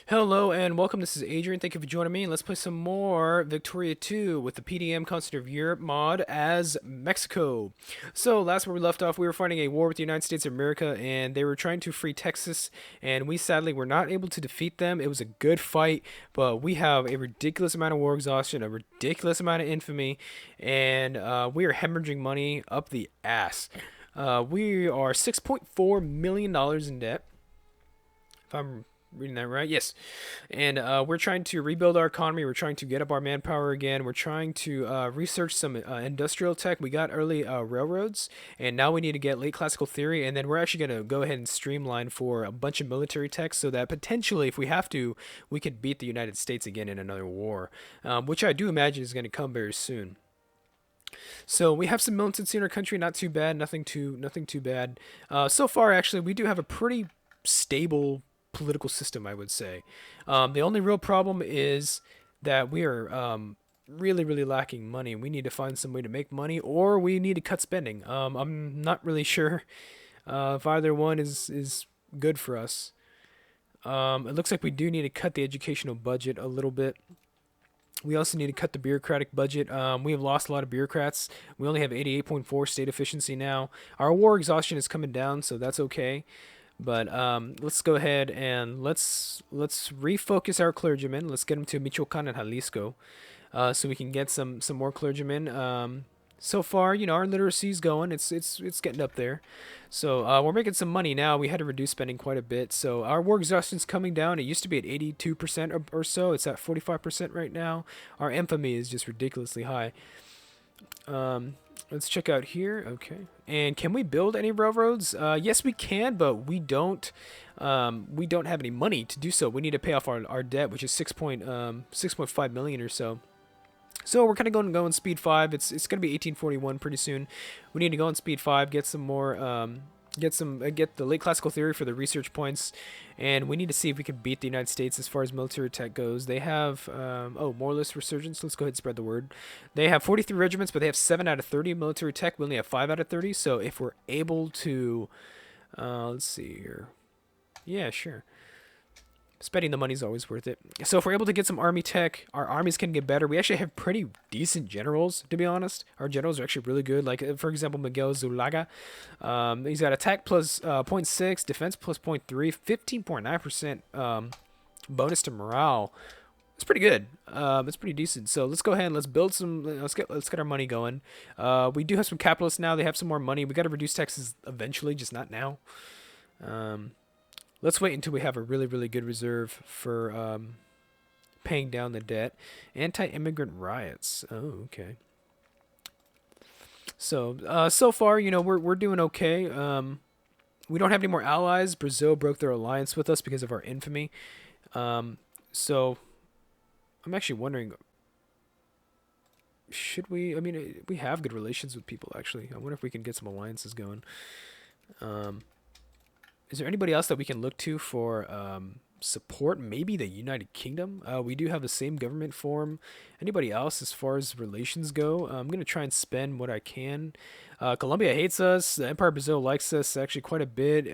Hello and welcome. This is Adrian. Thank you for joining me. Let's play some more Victoria 2 with the PDM Concert of Europe mod as Mexico. So last where we left off, we were fighting a war with the United States of America, and they were trying to free Texas, and we sadly were not able to defeat them. It was a good fight, but we have a ridiculous amount of war exhaustion, a ridiculous amount of infamy, and we are hemorrhaging money up the ass. We are $6.4 million in debt. If I'm reading that right? Yes. And we're trying to rebuild our economy. We're trying to get up our manpower again. We're trying to research some industrial tech. We got early railroads, and now we need to get late classical theory. And then we're actually going to go ahead and streamline for a bunch of military tech so that potentially, if we have to, we could beat the United States again in another war, which I do imagine is going to come very soon. So we have some militancy in our country, not too bad, nothing too bad. So far, actually, we do have a pretty stable political system, I would say. The only real problem is that we are really lacking money. We need to find some way to make money, or we need to cut spending. I'm not really sure if either one is good for us. It looks like we do need to cut the educational budget a little bit. We also need to cut the bureaucratic budget. We have lost a lot of bureaucrats. We only have 88.4 state efficiency now. Our war exhaustion is coming down, so that's okay. But let's go ahead and let's refocus our clergymen. Let's get them to Michoacan and Jalisco, so we can get some more clergymen. So far, our literacy is going. It's getting up there. So we're making some money now. We had to reduce spending quite a bit. So our war exhaustion is coming down. It used to be at 82% or so. It's at 45% right now. Our infamy is just ridiculously high. Let's check out here. Okay. And can we build any railroads? Yes, we can, but we don't have any money to do so. We need to pay off our debt, which is 6.5 million or so. So we're kind of going to go in speed 5. It's going to be 1841 pretty soon. We need to go in speed 5, get some more get the late classical theory for the research points, and we need to see if we can beat the United States as far as military tech goes. They have moralist resurgence. Let's go ahead and spread the word. They have 43 regiments, but they have 7 out of 30 military tech. We only have 5 out of 30. So if we're able to, let's see here. Yeah, sure. Spending the money is always worth it. So if we're able to get some army tech, our armies can get better. We actually have pretty decent generals, to be honest. Our generals are actually really good. Like, for example, Miguel Zulaga. He's got attack plus 0.6, defense plus 0.3, 15.9% bonus to morale. It's pretty good. It's pretty decent. So let's go ahead and let's build some. Let's get our money going. We do have some capitalists now. They have some more money. We got to reduce taxes eventually, just not now. Let's wait until we have a really good reserve for paying down the debt. Anti-immigrant riots. Oh, okay. So so far, we're doing okay. We don't have any more allies. Brazil broke their alliance with us because of our infamy. So I'm actually wondering, should we? I mean, we have good relations with people. Actually, I wonder if we can get some alliances going. Is there anybody else that we can look to for support? Maybe the United Kingdom. We do have the same government form. Anybody else as far as relations go? I'm going to try and spend what I can. Colombia hates us. The Empire of Brazil likes us actually quite a bit.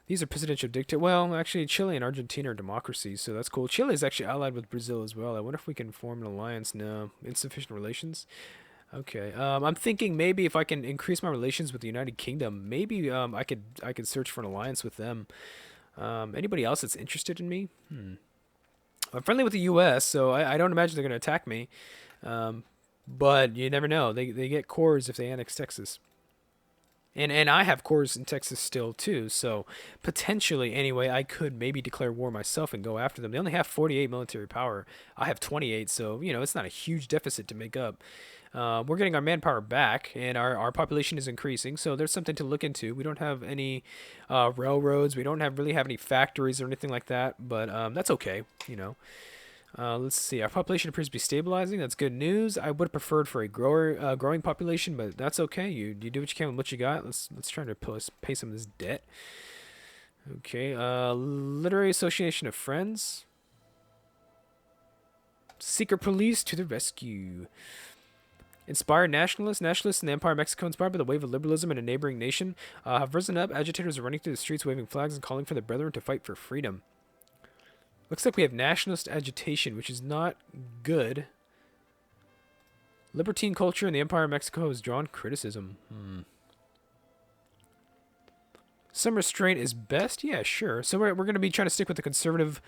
These are presidential dictators. Well, actually, Chile and Argentina are democracies, so that's cool. Chile is actually allied with Brazil as well. I wonder if we can form an alliance. No, insufficient relations. Okay. I'm thinking maybe if I can increase my relations with the United Kingdom, maybe I could search for an alliance with them. Anybody else that's interested in me? I'm friendly with the U.S., so I don't imagine they're going to attack me. But you never know. They get cores if they annex Texas. And I have cores in Texas still too, so potentially anyway, I could maybe declare war myself and go after them. They only have 48 military power. I have 28, so it's not a huge deficit to make up. We're getting our manpower back, and our population is increasing, so there's something to look into. We don't have any railroads. We don't really have any factories or anything like that, but that's okay. Let's see. Our population appears to be stabilizing. That's good news. I would have preferred for a growing population, but that's okay. You do what you can with what you got. Let's try to pay some of this debt. Okay. Literary Association of Friends. Secret police to the rescue. Inspired nationalists in the Empire of Mexico, inspired by the wave of liberalism in a neighboring nation, have risen up. Agitators are running through the streets waving flags and calling for their brethren to fight for freedom. Looks like we have nationalist agitation, which is not good. Libertine culture in the Empire of Mexico has drawn criticism. Some restraint is best. Yeah, sure. So we're going to be trying to stick with a conservative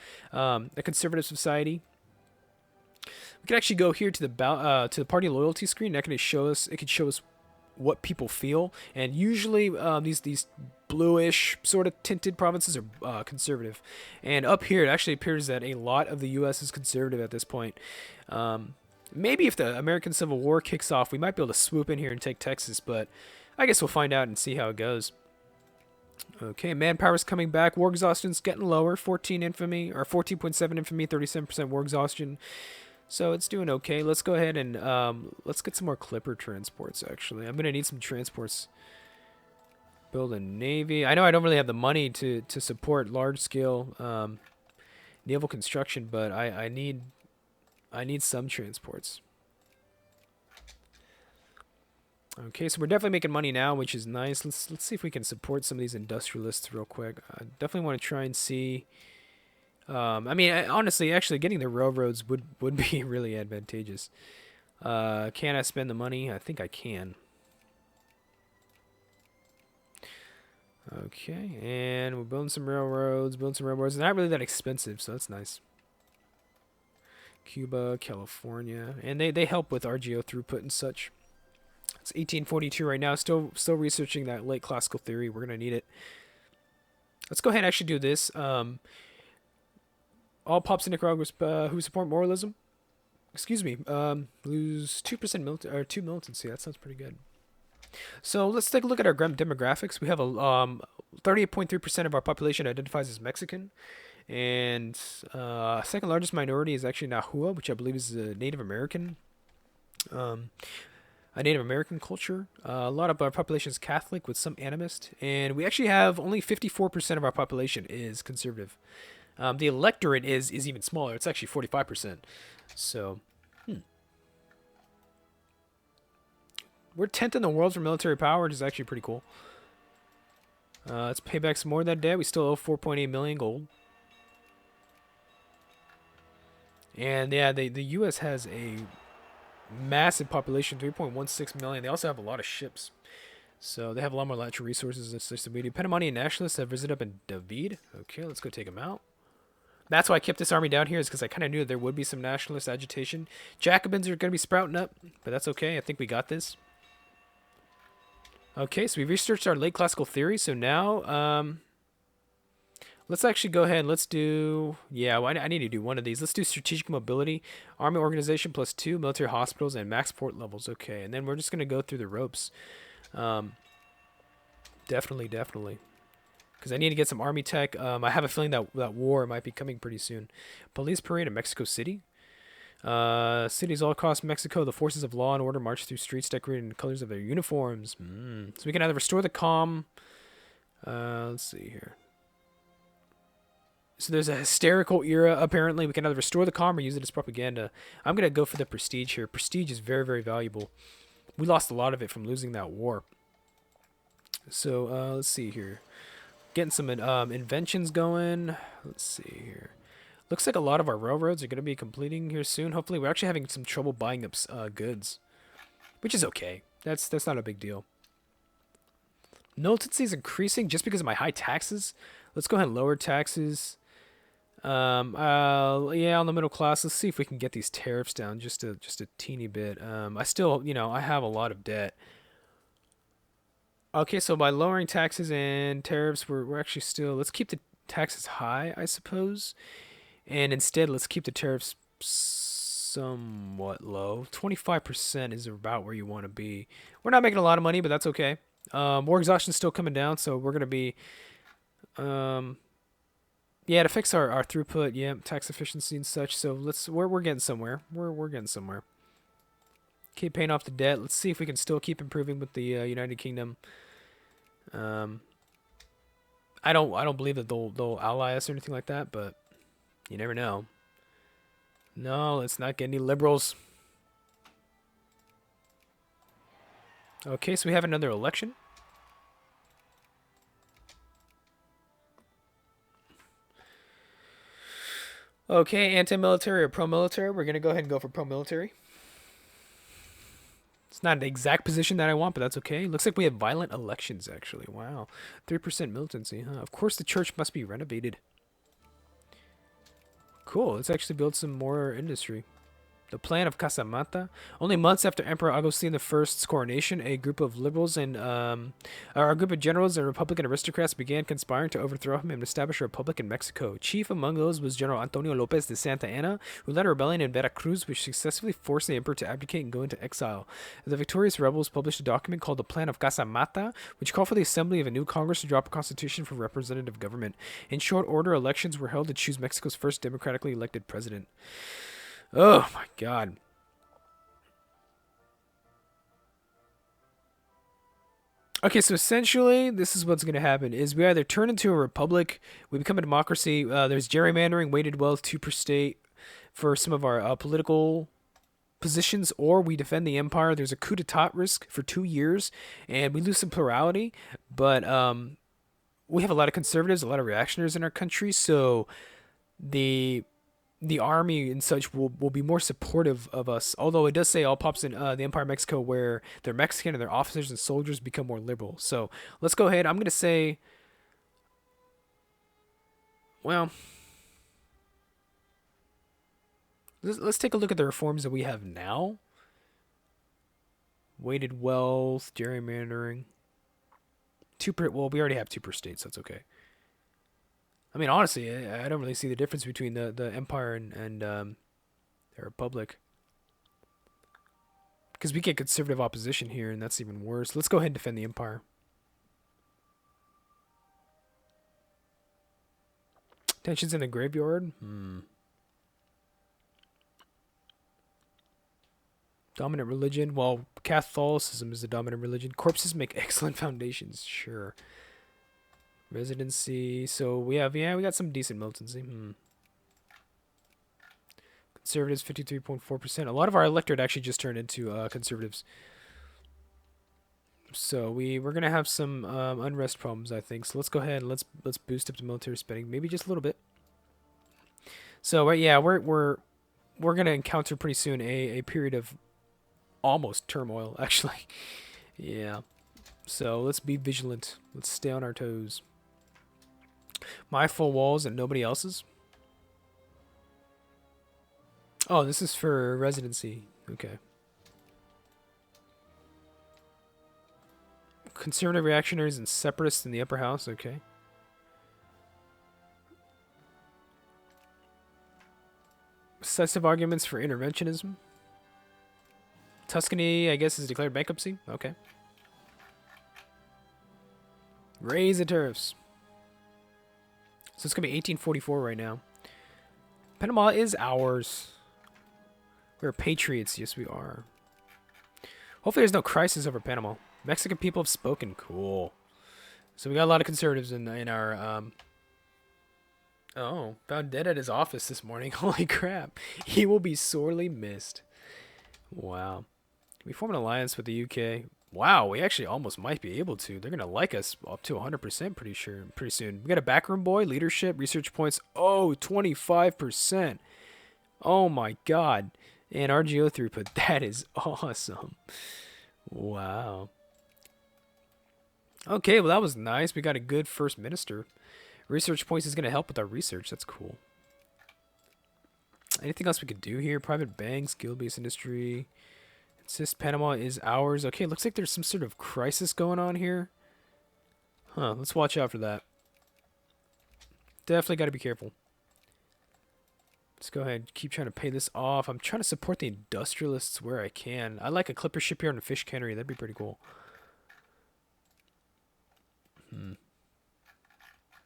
society. We can actually go here to the party loyalty screen. That can show us. It could show us what people feel, and usually these bluish sort of tinted provinces are conservative. And up here, it actually appears that a lot of the U.S. is conservative at this point. Maybe if the American Civil War kicks off, we might be able to swoop in here and take Texas, but I guess we'll find out and see how it goes. Okay, manpower's coming back. War exhaustion's getting lower. 14 infamy, or 14.7 infamy, 37% war exhaustion. So it's doing okay. Let's go ahead and let's get some more Clipper transports, actually. I'm going to need some transports. Build a navy. I know I don't really have the money to support large-scale naval construction, but I need some transports. Okay, so we're definitely making money now, which is nice. Let's see if we can support some of these industrialists real quick. I definitely want to try and see. I mean, honestly, actually, getting the railroads would be really advantageous. Can I spend the money? I think I can. Okay, and we're building some railroads. They're not really that expensive, so that's nice. Cuba, California, and they help with RGO throughput and such. It's 1842 right now. Still researching that late classical theory. We're gonna need it. Let's go ahead and actually do this. All pops in Nicaragua who support moralism. Excuse me. Lose 2% or 2 militancy. That sounds pretty good. So let's take a look at our demographics. We have a 38.3% of our population identifies as Mexican, and second largest minority is actually Nahua, which I believe is a Native American. A Native American culture. A lot of our population is Catholic with some animist, and we actually have only 54% of our population is conservative. The electorate is even smaller. It's actually 45%. So, we're 10th in the world for military power, which is actually pretty cool. Let's pay back some more of that debt. We still owe 4.8 million gold. And yeah, the U.S. has a massive population, 3.16 million. They also have a lot of ships. So they have a lot more natural resources. Penamani and nationalists have risen up in David. Okay, let's go take them out. That's why I kept this army down here, is because I kind of knew there would be some nationalist agitation. Jacobins are going to be sprouting up, but that's okay. I think we got this. Okay, so we researched our late classical theory. So now, let's actually go ahead and let's do... Yeah, well, I need to do one of these. Let's do strategic mobility, army organization +2, military hospitals, and max port levels. Okay, and then we're just going to go through the ropes. Definitely. Because I need to get some army tech. I have a feeling that war might be coming pretty soon. Police parade in Mexico City. Cities all across Mexico, the forces of law and order march through streets decorated in the colors of their uniforms. So we can either restore the calm. Let's see here. So there's a hysterical era, apparently. We can either restore the calm or use it as propaganda. I'm going to go for the prestige here. Prestige is very, very valuable. We lost a lot of it from losing that war. So let's see here. Getting some inventions going. Let's see here. Looks like a lot of our railroads are going to be completing here soon. Hopefully, we're actually having some trouble buying up goods, which is okay. That's not a big deal. Militancy is increasing just because of my high taxes. Let's go ahead and lower taxes. Yeah, on the middle class. Let's see if we can get these tariffs down just a teeny bit. I still, I have a lot of debt. Okay, so by lowering taxes and tariffs, we're actually still... Let's keep the taxes high, I suppose. And instead, let's keep the tariffs somewhat low. 25% is about where you want to be. We're not making a lot of money, but that's okay. War exhaustion is still coming down, so we're going to be... yeah, to fix our throughput, yeah, tax efficiency and such. So we're getting somewhere. We're getting somewhere. Keep paying off the debt. Let's see if we can still keep improving with the United Kingdom. I don't believe that they'll ally us or anything like that, but you never know. No, let's not get any liberals. Okay, so we have another election. Okay, anti-military or pro-military? We're gonna go ahead and go for pro-military. It's not the exact position that I want, but that's okay. Looks like we have violent elections, actually. Wow. 3% militancy, huh? Of course the church must be renovated. Cool, let's actually build some more industry. The plan of Casamata. Only months after Emperor Agustin I's coronation, a group of liberals and a group of generals and Republican aristocrats began conspiring to overthrow him and establish a republic in Mexico. Chief among those was General Antonio Lopez de Santa Anna, who led a rebellion in Veracruz, which successfully forced the emperor to abdicate and go into exile. The victorious rebels published a document called the Plan of Casamata, which called for the assembly of a new Congress to drop a constitution for representative government. In short order, elections were held to choose Mexico's first democratically elected president. Oh my god. Okay, so essentially, this is what's going to happen: is we either turn into a republic, we become a democracy. There's gerrymandering, weighted wealth, two per state for some of our political positions, or we defend the empire. There's a coup d'état risk for 2 years, and we lose some plurality. But we have a lot of conservatives, a lot of reactionaries in our country, so the the army and such will be more supportive of us. Although it does say all pops in the Empire of Mexico where they're Mexican and their officers and soldiers become more liberal. So let's go ahead. I'm going to say, well, let's take a look at the reforms that we have now. Weighted wealth, gerrymandering. Well, we already have two per state, so that's okay. I mean, honestly, I don't really see the difference between the empire and the republic. Because we get conservative opposition here, and that's even worse. Let's go ahead and defend the empire. Tensions in the graveyard? Dominant religion? Well, Catholicism is the dominant religion. Corpses make excellent foundations, sure. Residency. So we have, yeah, we got some decent militancy. Conservatives, 53.4%. A lot of our electorate actually just turned into conservatives. So we're gonna have some unrest problems, I think. So let's go ahead and let's boost up the military spending, maybe just a little bit. So yeah, we're gonna encounter pretty soon a period of almost turmoil, actually. Yeah. So let's be vigilant. Let's stay on our toes. My full walls and nobody else's. Oh, this is for residency. Okay. Conservative reactionaries and separatists in the upper house. Okay. Decisive arguments for interventionism. Tuscany, I guess, is declared bankruptcy. Okay. Raise the tariffs. So it's going to be 1844 right now. Panama is ours. We're patriots. Yes, we are. Hopefully there's no crisis over Panama. Mexican people have spoken. Cool. So we got a lot of conservatives in our... Oh, found dead at his office this morning. Holy crap. He will be sorely missed. Wow. We form an alliance with the UK. Wow, we actually almost might be able to. They're going to like us up to 100% pretty soon. We got a backroom boy, leadership, research points. Oh, 25%. Oh my god. And RGO throughput. That is awesome. Wow. Okay, well that was nice. We got a good first minister. Research points is going to help with our research. That's cool. Anything else we could do here? Private banks, guild-based industry. Insist Panama is ours. Okay, looks like there's some sort of crisis going on here. Huh, let's watch out for that. Definitely got to be careful. Let's go ahead and keep trying to pay this off. I'm trying to support the industrialists where I can. I like a clipper ship here on a fish cannery. That'd be pretty cool.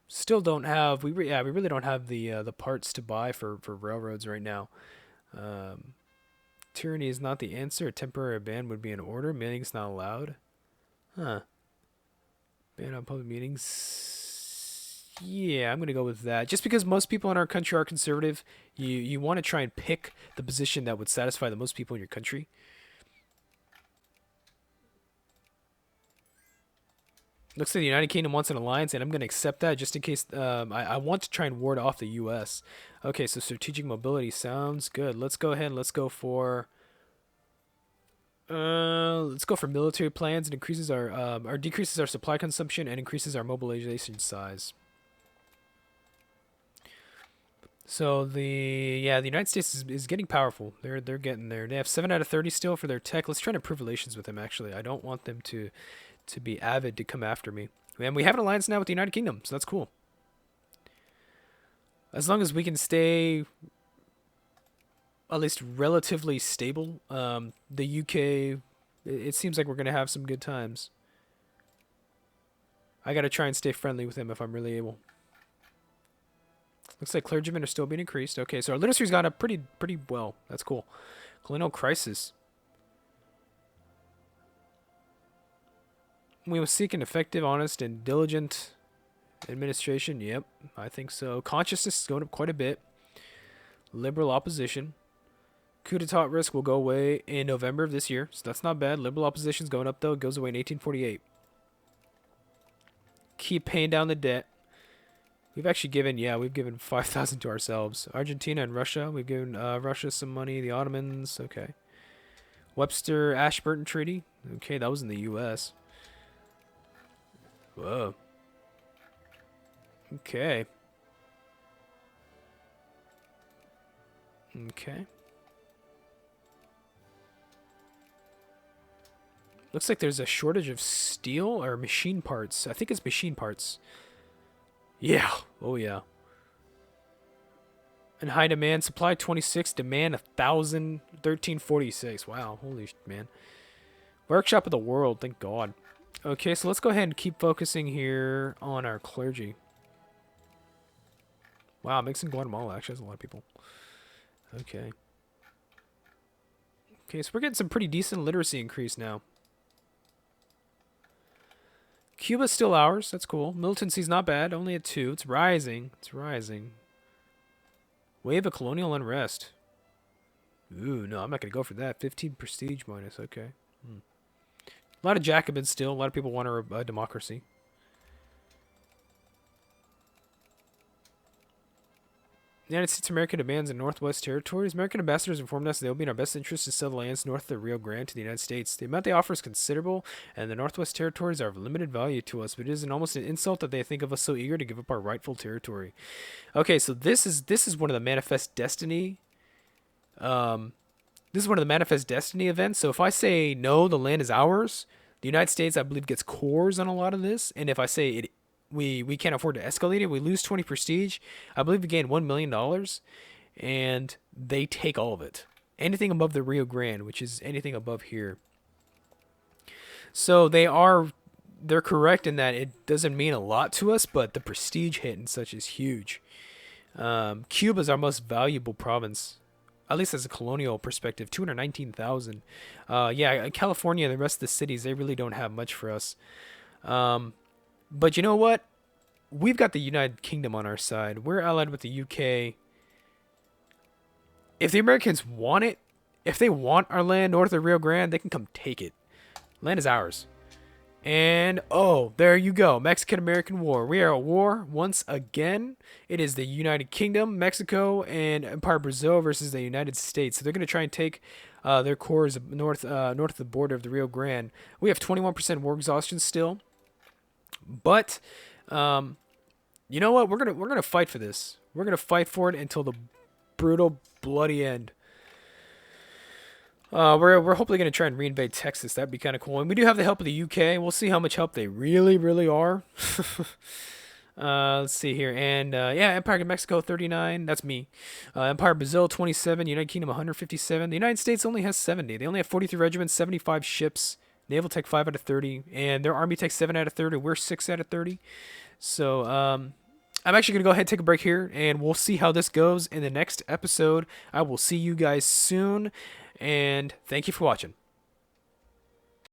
Still don't have... we really don't have the parts to buy for railroads right now. Tyranny is not the answer. A temporary ban would be in order. Meetings not allowed. Huh. Ban on public meetings. Yeah, I'm going to go with that. Just because most people in our country are conservative, you want to try and pick the position that would satisfy the most people in your country. Looks like the United Kingdom wants an alliance, and I'm going to accept that just in case. I want to try and ward off the U.S. Okay, so strategic mobility sounds good. Let's go ahead and let's go for. Let's go for military plans. It increases our decreases our supply consumption and increases our mobilization size. So the United States is getting powerful. They're getting there. They have 7 out of 30 still for their tech. Let's try to improve relations with them. Actually, I don't want them to be avid to come after me. And we have an alliance now with the United Kingdom, so that's cool. As long as we can stay at least relatively stable, the UK, it seems like we're gonna have some good times. I gotta try and stay friendly with them if I'm really able. Looks like clergymen are still being increased. Okay, so our literacy's gone up pretty well. That's cool. Colonial crisis. We will seek an effective, honest, and diligent administration. Yep, I think so. Consciousness is going up quite a bit. Liberal opposition. Coup d'etat risk will go away in November of this year, so that's not bad. Liberal opposition's going up, though. It goes away in 1848. Keep paying down the debt. We've actually given, we've given 5,000 to ourselves. Argentina and Russia. We've given Russia some money. The Ottomans. Okay. Webster-Ashburton Treaty. Okay, that was in the U.S. Whoa. Okay. Okay. Looks like there's a shortage of steel or machine parts. I think it's machine parts. Yeah. Oh, yeah. And high demand. Supply 26. Demand 1,000. 1346. Wow. Holy man. Workshop of the world. Thank God. Okay, so let's go ahead and keep focusing here on our clergy. Wow, Mexican Guatemala actually has a lot of people. Okay. Okay, so we're getting some pretty decent literacy increase now. Cuba's still ours. That's cool. Militancy's not bad. Only at 2. It's rising. It's rising. Wave of colonial unrest. Ooh, no, I'm not going to go for that. 15 prestige minus. Okay. A lot of Jacobins still. A lot of people want a democracy. The United States of America demands in Northwest Territories. American ambassadors informed us that it will be in our best interest to sell the lands north of the Rio Grande to the United States. The amount they offer is considerable, and the Northwest Territories are of limited value to us, but it is almost an insult that they think of us so eager to give up our rightful territory. Okay, so this is one of the Manifest Destiny. This is one of the Manifest Destiny events. So if I say no, the land is ours, the United States, I believe, gets cores on a lot of this, and if I say it. We can't afford to escalate it. We lose 20 prestige. I believe we gain $1 million, and they take all of it. Anything above the Rio Grande, which is anything above here. So they're correct in that it doesn't mean a lot to us, but the prestige hit and such is huge. Cuba is our most valuable province, at least as a colonial perspective. 219,000. California and the rest of the cities, they really don't have much for us. But you know what? We've got the United Kingdom on our side. We're allied with the UK. If the Americans want it, if they want our land north of Rio Grande, they can come take it. Land is ours. And, oh, there you go. Mexican-American War. We are at war once again. It is the United Kingdom, Mexico, and Empire Brazil versus the United States. So they're going to try and take their cores north of the border of the Rio Grande. We have 21% war exhaustion still. But, you know what? We're gonna fight for this. We're gonna fight for it until the brutal, bloody end. We're hopefully gonna try and reinvade Texas. That'd be kind of cool. And we do have the help of the UK. We'll see how much help they really are. Let's see here. And Empire of Mexico 39. That's me. Empire of Brazil 27. United Kingdom 157. The United States only has 70. They only have 43 regiments, 75 ships. Naval Tech 5 out of 30, and their Army Tech 7 out of 30. We're 6 out of 30. So I'm actually going to go ahead and take a break here, and we'll see how this goes in the next episode. I will see you guys soon, and thank you for watching.